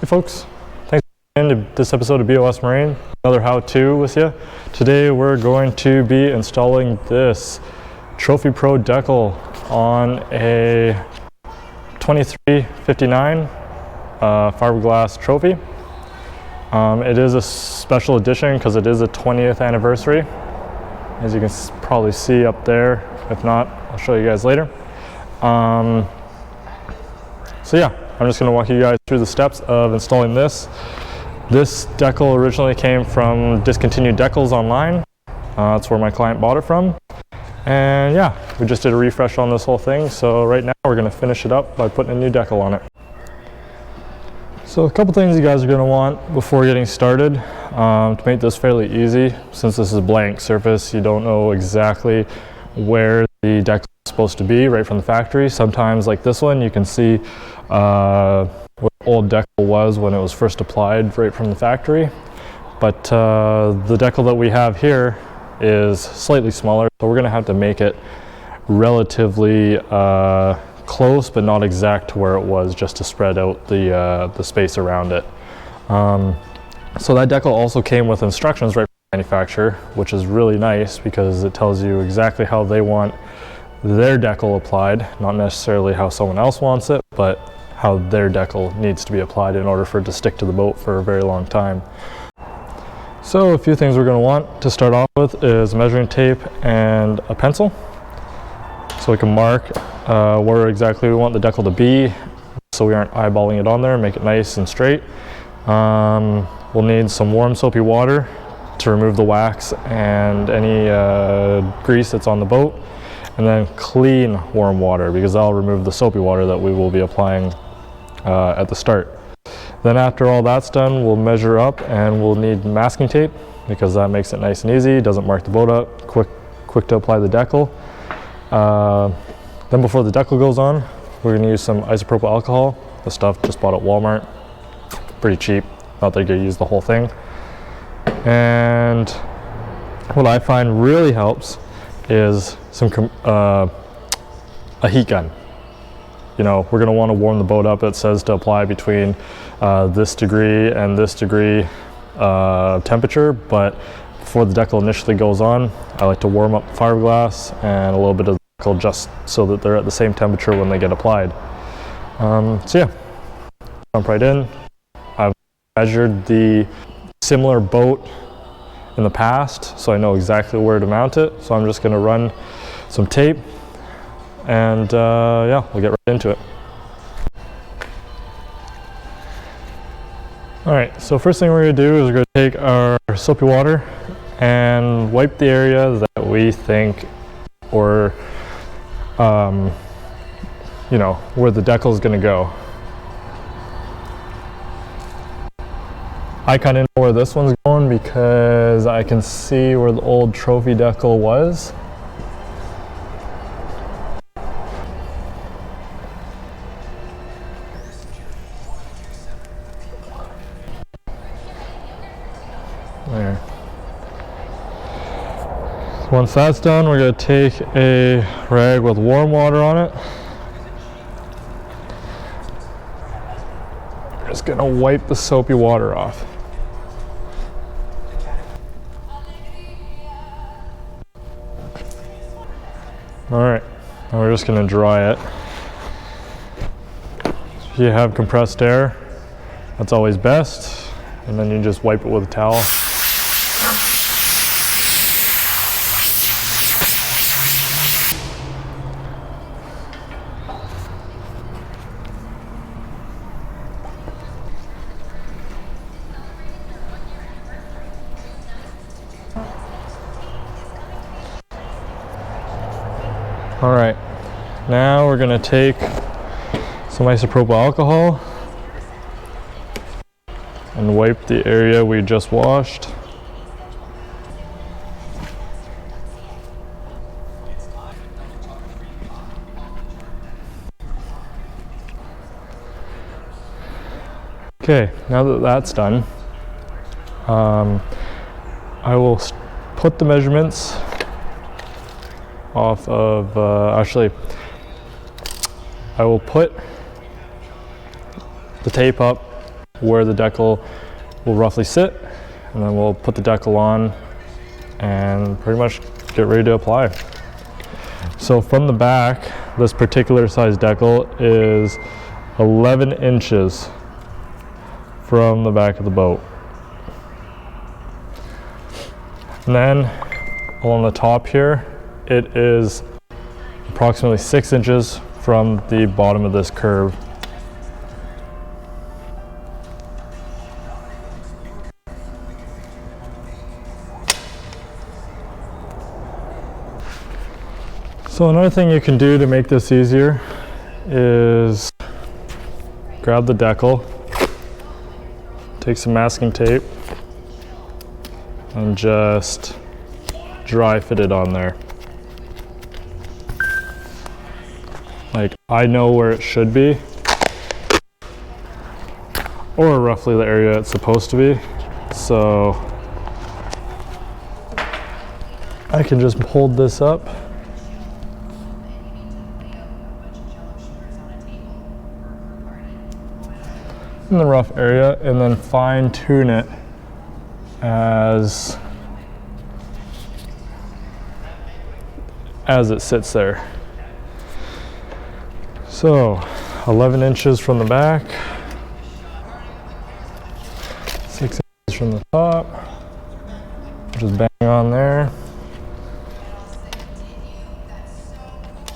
Hey folks, thanks for tuning in to this episode of BOS Marine. Another how-to with you. Today we're going to be installing this Trophy Pro decal on a 2359 fiberglass Trophy. It is a special edition because it is a 20th anniversary, as you can probably see up there. If not, I'll show you guys later. So yeah, I'm just going to walk you guys through the steps of installing this. This decal originally came from Discontinued Decals online. That's where my client bought it from. And yeah, we just did a refresh on this whole thing. So right now we're going to finish it up by putting a new decal on it. So a couple things you guys are going to want before getting started to make this fairly easy. Since this is a blank surface, you don't know exactly where the decal is supposed to be right from the factory. Sometimes, like this one, you can see what the old decal was when it was first applied right from the factory. But the decal that we have here is slightly smaller, so we're going to have to make it relatively close but not exact to where it was, just to spread out the space around it. So that decal also came with instructions right from the manufacturer, which is really nice because it tells you exactly how they want their decal applied, not necessarily how someone else wants it, but how their decal needs to be applied in order for it to stick to the boat for a very long time. So a few things we're going to want to start off with is measuring tape and a pencil, so we can mark where exactly we want the decal to be, so we aren't eyeballing it on there, make it nice and straight. We'll need some warm soapy water to remove the wax and any grease that's on the boat, and then clean warm water, because that'll remove the soapy water that we will be applying at the start. Then after all that's done, we'll measure up and we'll need masking tape, because that makes it nice and easy, doesn't mark the boat up, quick to apply the decal. Then before the decal goes on, we're going to use some isopropyl alcohol. The stuff just bought at Walmart, pretty cheap, not that you're going to use the whole thing. And what I find really helps is a heat gun. You know, we're going to want to warm the boat up. It says to apply between this degree and this degree temperature, but before the decal initially goes on, I like to warm up the fiberglass and a little bit of the decal just so that they're at the same temperature when they get applied. So yeah, jump right in. I've measured the similar boat in the past, so I know exactly where to mount it. So I'm just going to run some tape and yeah, we'll get right into it. Alright, so first thing we're going to do is we're going to take our soapy water and wipe the area that we think, or you know, where the decal is going to go. I kind of know where this one's going because I can see where the old Trophy decal was. There. Once that's done, we're going to take a rag with warm water on it. We're just going to wipe the soapy water off. Alright, now we're just going to dry it. If you have compressed air, that's always best, and then you just wipe it with a towel. Alright, now we're going to take some isopropyl alcohol and wipe the area we just washed. Okay, now that that's done, I will put the measurements off of, actually, I will put the tape up where the decal will roughly sit, and then we'll put the decal on and pretty much get ready to apply. So from the back, this particular size decal is 11 inches from the back of the boat. And then along the top here, it is approximately 6 inches from the bottom of this curve. So another thing you can do to make this easier is grab the decal, take some masking tape, and just dry fit it on there. Like, I know where it should be, or roughly the area it's supposed to be, so I can just hold this up in the rough area and then fine tune it as it sits there. So 11 inches from the back, 6 inches from the top, just bang on there.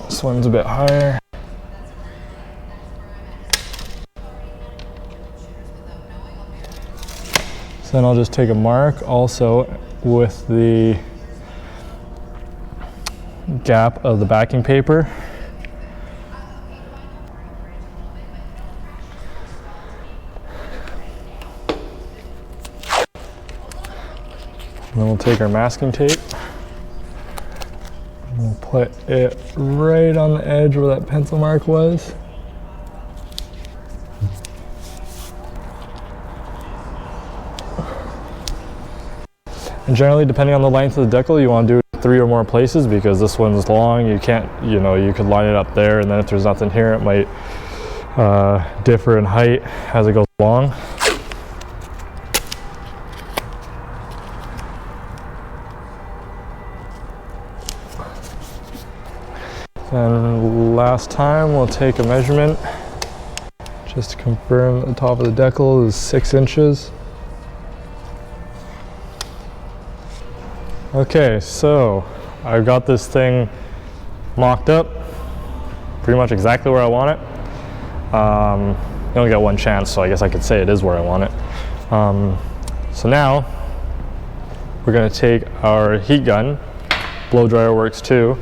This one's a bit higher. Then I'll just take a mark also with the gap of the backing paper. And then we'll take our masking tape. And we'll put it right on the edge where that pencil mark was. And generally, depending on the length of the decal, you want to do it 3 or more places because this one's long. You can't, you could line it up there, and then if there's nothing here, it might differ in height as it goes along. And last time, we'll take a measurement just to confirm that the top of the decal is 6 inches. Okay, so I've got this thing mocked up pretty much exactly where I want it. You only got one chance, so I guess I could say it is where I want it. So now we're going to take our heat gun, blow dryer works too,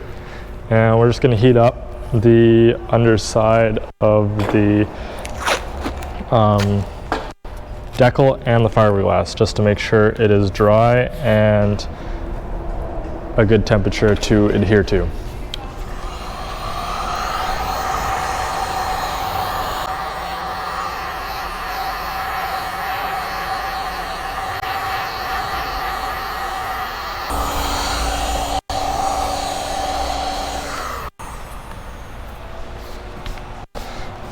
and we're just going to heat up the underside of the decal and the fiberglass just to make sure it is dry and a good temperature to adhere to.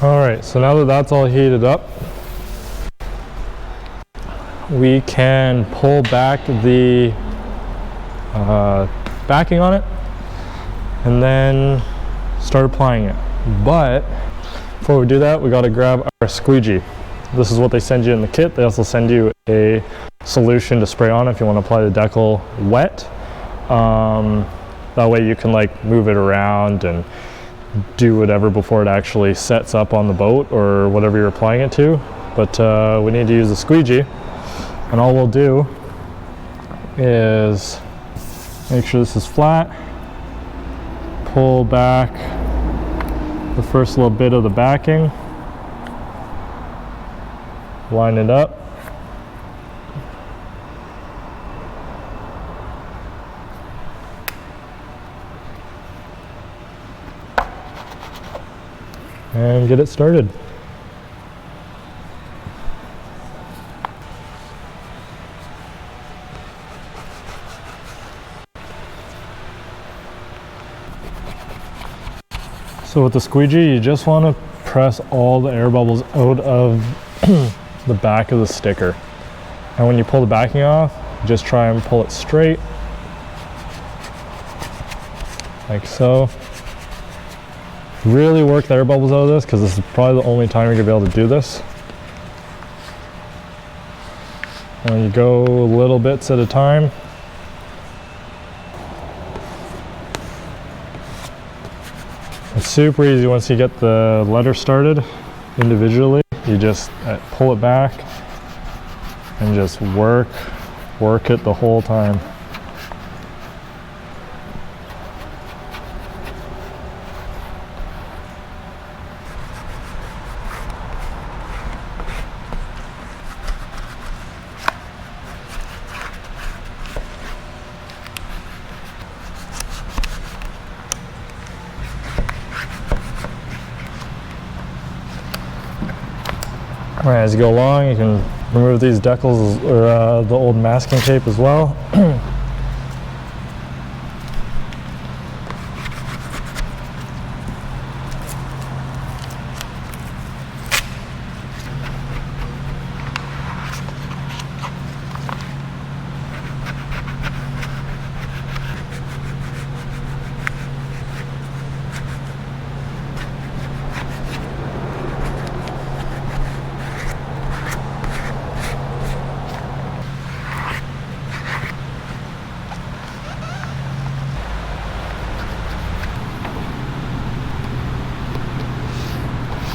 All right, so now that that's all heated up, we can pull back the backing on it and then start applying it. But before we do that, we got to grab our squeegee. This is what they send you in the kit. They also send you a solution to spray on if you want to apply the decal wet. That way you can like move it around and do whatever before it actually sets up on the boat or whatever you're applying it to. But we need to use the squeegee, and all we'll do is make sure this is flat, pull back the first little bit of the backing, line it up, and get it started. So with the squeegee, you just want to press all the air bubbles out of the back of the sticker. And when you pull the backing off, just try and pull it straight, like so. Really work the air bubbles out of this, because this is probably the only time you're gonna be able to do this. And you go little bits at a time. It's super easy once you get the letter started individually. You just pull it back and just work it the whole time. Alright, as you go along, you can remove these decals or the old masking tape as well.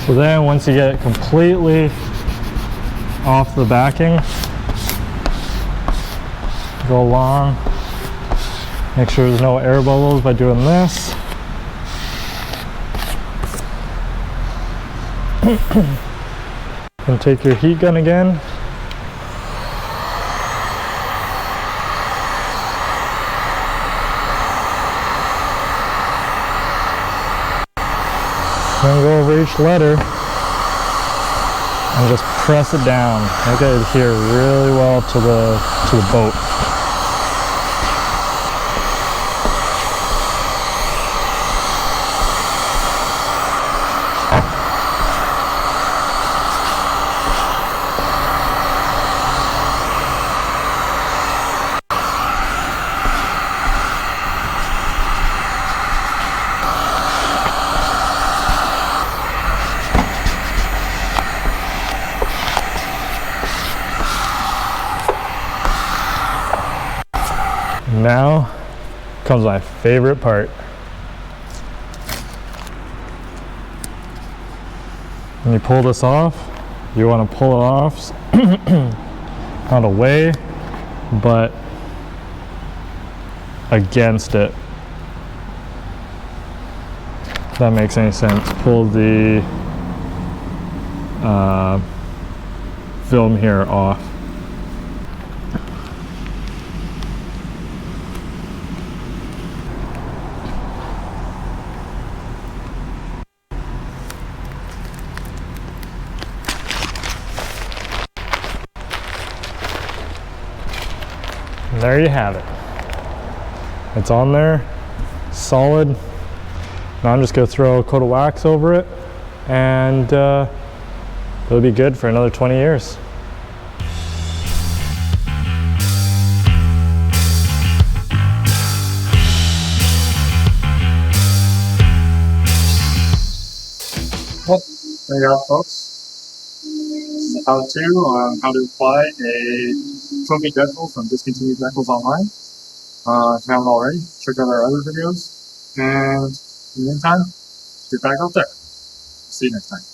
So then once you get it completely off the backing, go along, make sure there's no air bubbles by doing this. And take your heat gun again. Then go over each letter and just press it down. Make it adhere really well to the boat. Now comes my favorite part. When you pull this off, you want to pull it off not away, but against it. If that makes any sense. Pull the film here off. And there you have it. It's on there, solid. Now I'm just going to throw a coat of wax over it, and it'll be good for another 20 years. Well, there you go, folks. This is a how-to on how to apply a trophy decal from Discontinued Decals online. If you haven't already, check out our other videos. And in the meantime, get back out there. See you next time.